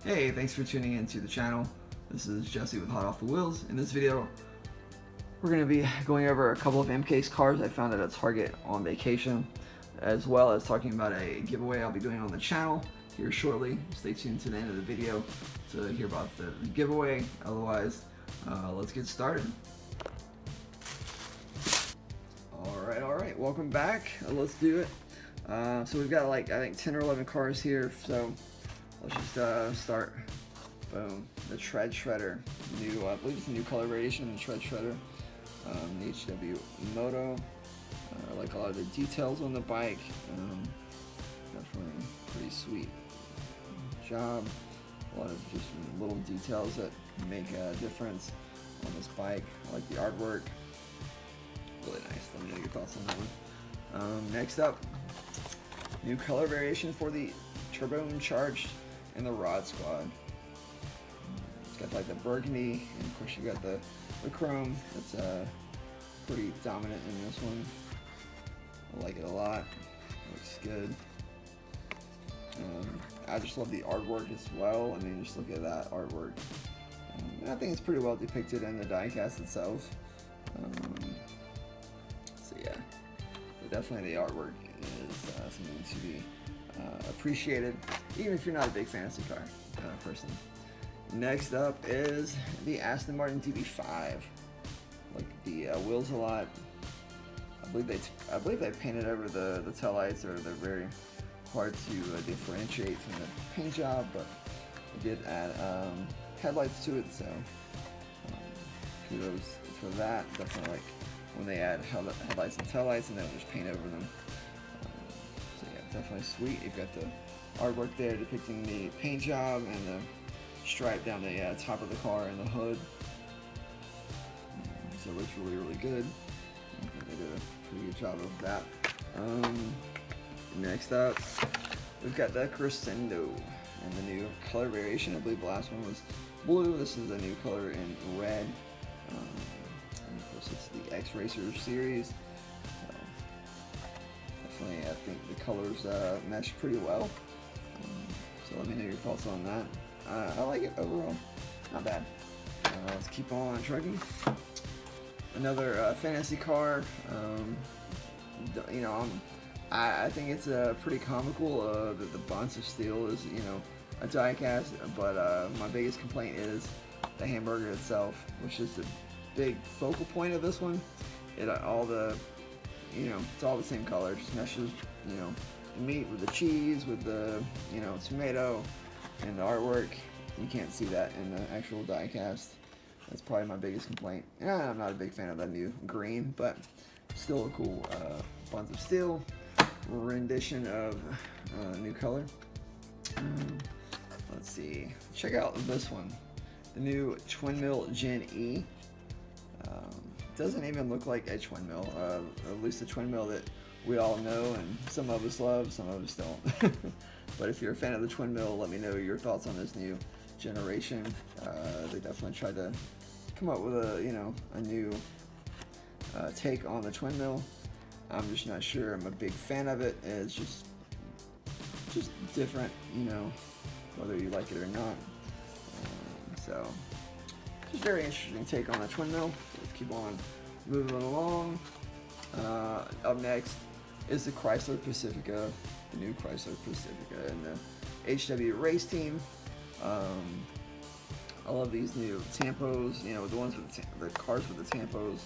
Hey, thanks for tuning in to the channel. This is Jesse with Hot Off the Wheels. In this video, we're going to be going over a couple of M-Case cars I found at a Target on vacation, as well as talking about a giveaway I'll be doing on the channel here shortly. Stay tuned to the end of the video to hear about the giveaway. Otherwise, let's get started. Alright, welcome back. Let's do it. So we've got like, I think 10 or 11 cars here, so let's just start. Boom. The Tread Shredder. New, I believe it's a new color variation of the Tread Shredder. The HW Moto. I like a lot of the details on the bike. Definitely pretty sweet job. A lot of just little details that make a difference on this bike. I like the artwork. Really nice. Let me know your thoughts on that one. Next up, new color variation for the Turbo Charged and the Rod Squad. It's got like the burgundy, and of course you got the chrome. That's pretty dominant in this one. I like it a lot. Looks good. I just love the artwork as well. I mean, just look at that artwork. And I think it's pretty well depicted in the diecast itself. So yeah, but definitely the artwork is something to be appreciated, even if you're not a big fantasy car person. Next up is the Aston Martin DB5. Like the wheels a lot. I believe they painted over the taillights, or they're very hard to differentiate from the paint job, but they did add headlights to it, so kudos for that. Definitely like when they add headlights and taillights and they'll just paint over them. So yeah, definitely sweet. You've got the artwork there depicting the paint job and the stripe down the top of the car and the hood. So it looks really, really good. I think they did a pretty good job of that. Next up, we've got the Crescendo and the new color variation. I believe the last one was blue. This is a new color in red. And of course, it's the X-Racer series. So definitely, I think the colors mesh pretty well. So let me know your thoughts on that. I like it overall. Not bad. Let's keep on trucking. Another fantasy car. You know, I think it's pretty comical that the Bonds of Steel is, you know, a diecast, but my biggest complaint is the hamburger itself, which is the big focal point of this one. All the, you know, it's all the same color, it just meshes, you know, the meat with the cheese, with the, you know, tomato, and the artwork. You can't see that in the actual diecast. That's probably my biggest complaint. And I'm not a big fan of that new green, but still a cool Bonds of Steel rendition of new color. Let's see. Check out this one, the new Twin Mill Gen E. Doesn't even look like a twin mill, at least a twin mill that we all know and some of us love, some of us don't. But if you're a fan of the twin mill, let me know your thoughts on this new generation. They definitely tried to come up with a, you know, a new take on the twin mill. I'm just not sure I'm a big fan of it. It's just different, you know, whether you like it or not. So just very interesting take on the twin mill. Let's keep on moving along. Up next is the Chrysler Pacifica, the new Chrysler Pacifica and the HW Race Team. I love these new tampos, you know, the ones with the cars with the tampos.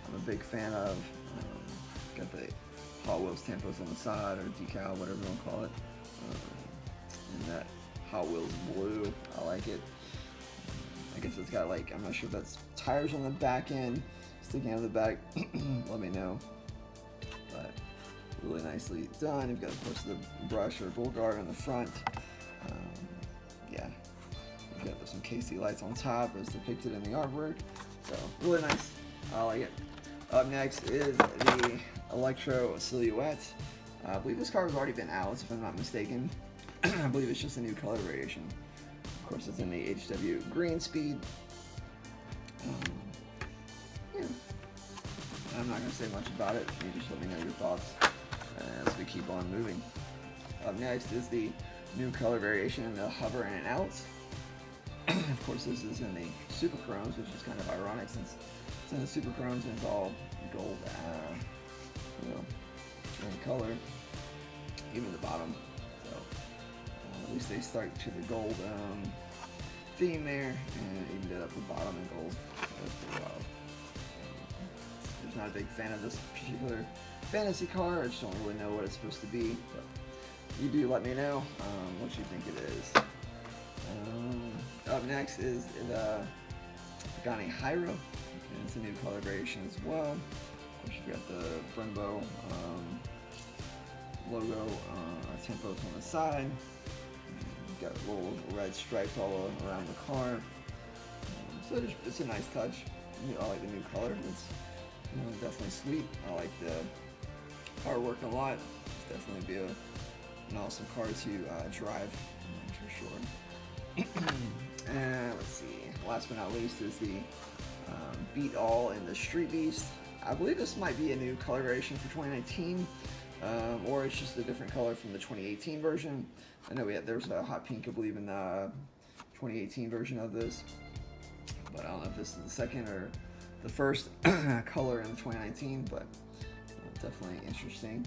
I'm a big fan of. Got the Hot Wheels tampos on the side, or decal, whatever you want to call it. And that Hot Wheels blue, I like it. I guess it's got like, I'm not sure if that's tires on the back end, sticking out of the back. Let me know. But really nicely done. You've got, of course, the brush or bull guard on the front. Yeah. You've got some KC lights on top as depicted in the artwork. So really nice. I like it. Up next is the Electro Silhouette. I believe this car has already been out, if I'm not mistaken. I believe it's just a new color variation. Of course, it's in the HW Green Speed. Yeah. I'm not going to say much about it. You just let me know your thoughts as we keep on moving. Up next is the new color variation in the Hover and Out. Of course, this is in the Super Chromes, which is kind of ironic since it's in the Super Chromes and it's all gold, gold color, even the bottom. So at least they stuck to the gold theme there and evened it up the bottom in gold. That's pretty wild. Just not a big fan of this particular fantasy car. I just don't really know what it's supposed to be, but you do let me know what you think it is. Up next is the Pagani Huayra, and it's a new color gradation as well. Of course, you've got the Brembo logo, tempos on the side. You've got little red stripes all around the car. So it's a nice touch. I like the new color. It's definitely sweet. I like the artwork a lot. It's definitely be an awesome car to drive, for sure. Let's see. Last but not least is the Beat All in the Street Beast. I believe this might be a new color variation for 2019, or it's just a different color from the 2018 version. I know there's a hot pink, I believe, in the 2018 version of this, but I don't know if this is the second or the first color in the 2019, but definitely interesting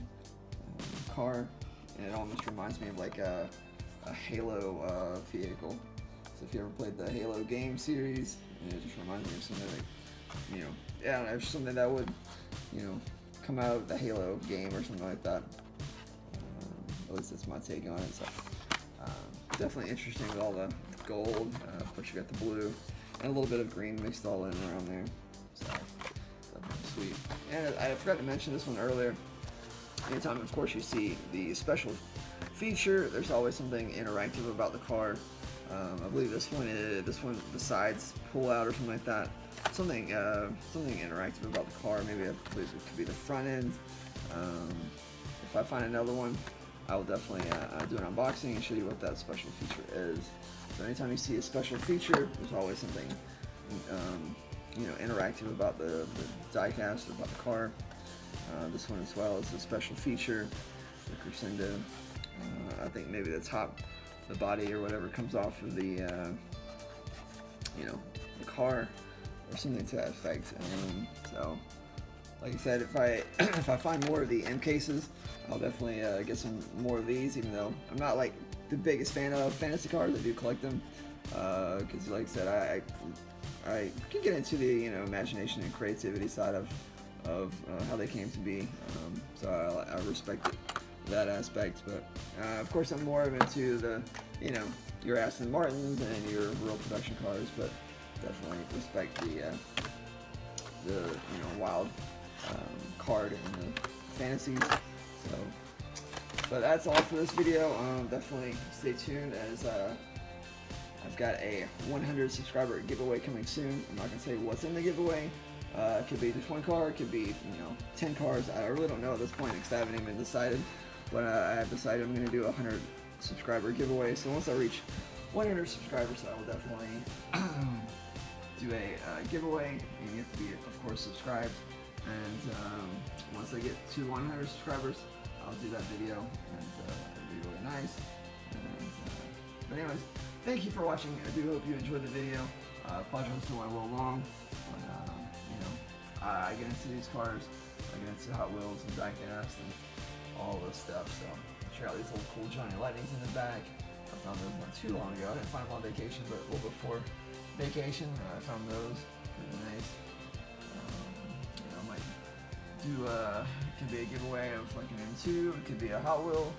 car, and it almost reminds me of like a Halo vehicle. So if you ever played the Halo game series, it just reminds me of something like, I don't know, something that would, come out of the Halo game or something like that. At least that's my take on it. So definitely interesting with all the gold. Of course, you got the blue and a little bit of green mixed all in around there. So definitely sweet. And I forgot to mention this one earlier. Anytime, of course, you see the special feature, there's always something interactive about the car. I believe this one besides pull out or something like that, something interactive about the car. Maybe I believe it could be the front end. If I find another one, I will definitely do an unboxing and show you what that special feature is. So anytime you see a special feature, there's always something interactive about the diecast or about the car. This one as well is a special feature, the Crescendo. I think maybe the body or whatever comes off of the the car or something to that effect. So like I said, if I find more of the M cases, I'll definitely get some more of these, even though I'm not like the biggest fan of fantasy cars. I do collect them because like I said, I can get into the imagination and creativity side of how they came to be. So I respect it, that aspect, but of course I'm more into the your Aston Martins and your real production cars, but definitely respect the wild card and the fantasies. So, but that's all for this video. Definitely stay tuned, as I've got a 100 subscriber giveaway coming soon. I'm not gonna say what's in the giveaway. It could be just one car, it could be 10 cars. I really don't know at this point because I haven't even decided. But I have decided I'm going to do a 100 subscriber giveaway. So once I reach 100 subscribers, I will definitely do a giveaway, and you have to be, of course, subscribed. And once I get to 100 subscribers, I'll do that video, and it'll be really nice. And, but anyways, thank you for watching. I do hope you enjoyed the video. Apologize if it went a little long, but I get into these cars, I get into Hot Wheels and diecast and all this stuff. So check out these little cool Johnny Lightnings in the back. I found those not too long ago. I didn't find them on vacation, but a little before vacation, I found those. Pretty nice. I might do it could be a giveaway of like an M2. It could be a Hot Wheel,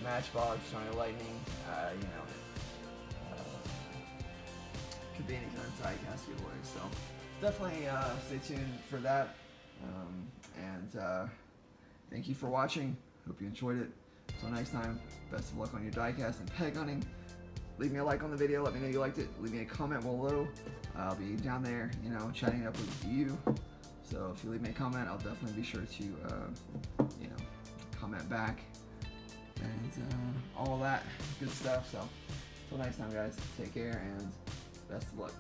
Matchbox, Johnny Lightning. Could be any kind of diecast giveaway. So definitely stay tuned for that. And thank you for watching. Hope you enjoyed it. Until next time, best of luck on your diecast and peg hunting. Leave me a like on the video. Let me know you liked it. Leave me a comment below. I'll be down there, chatting up with you. So if you leave me a comment, I'll definitely be sure to, comment back and all that good stuff. So until next time, guys, take care and best of luck.